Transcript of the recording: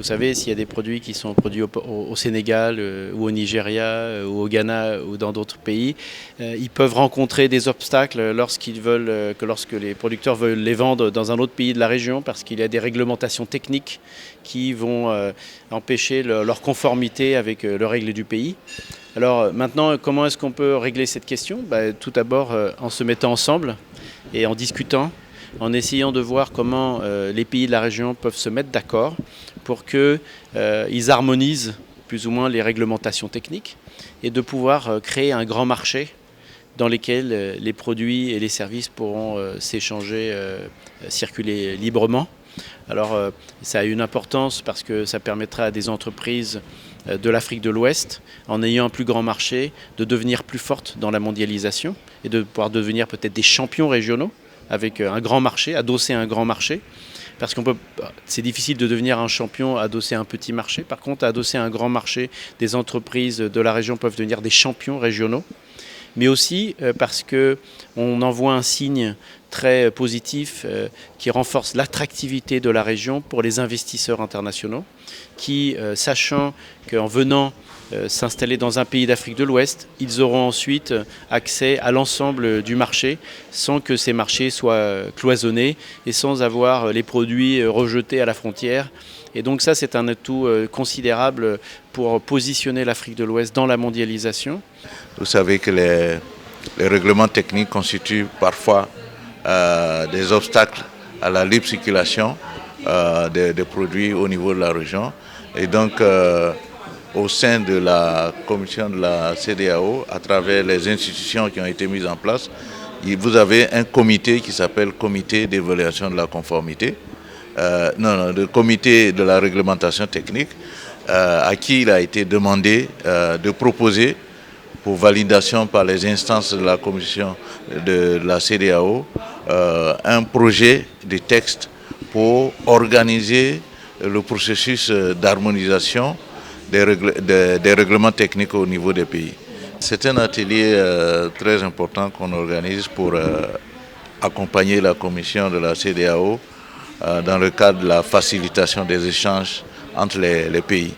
Vous savez, s'il y a des produits qui sont produits au Sénégal ou au Nigeria ou au Ghana ou dans d'autres pays, ils peuvent rencontrer des obstacles lorsque les producteurs veulent les vendre dans un autre pays de la région parce qu'il y a des réglementations techniques qui vont empêcher leur conformité avec les règles du pays. Alors maintenant, comment est-ce qu'on peut régler cette question? Tout d'abord en se mettant ensemble et en discutant, en essayant de voir comment les pays de la région peuvent se mettre d'accord pour qu'ils harmonisent plus ou moins les réglementations techniques et de pouvoir créer un grand marché dans lequel les produits et les services pourront s'échanger, circuler librement. Alors ça a une importance parce que ça permettra à des entreprises de l'Afrique de l'Ouest, en ayant un plus grand marché, de devenir plus fortes dans la mondialisation et de pouvoir devenir peut-être des champions régionaux avec un grand marché, adosser un grand marché. Parce c'est difficile de devenir un champion adossé à un petit marché. Par contre, adossé à un grand marché, des entreprises de la région peuvent devenir des champions régionaux. Mais aussi parce qu'on envoie un signe très positif qui renforce l'attractivité de la région pour les investisseurs internationaux qui, sachant qu'en venant s'installer dans un pays d'Afrique de l'Ouest, ils auront ensuite accès à l'ensemble du marché sans que ces marchés soient cloisonnés et sans avoir les produits rejetés à la frontière. Et donc ça, c'est un atout considérable pour positionner l'Afrique de l'Ouest dans la mondialisation. Vous savez que les règlements techniques constituent parfois des obstacles à la libre circulation des produits au niveau de la région. Et donc, au sein de la commission de la CEDEAO, à travers les institutions qui ont été mises en place, vous avez un comité qui s'appelle Comité d'évaluation de la conformité, le comité de la réglementation technique, à qui il a été demandé de proposer pour validation par les instances de la commission de la CEDEAO un projet de texte pour organiser le processus d'harmonisation des règlements techniques au niveau des pays. C'est un atelier très important qu'on organise pour accompagner la commission de la CEDEAO dans le cadre de la facilitation des échanges entre les pays.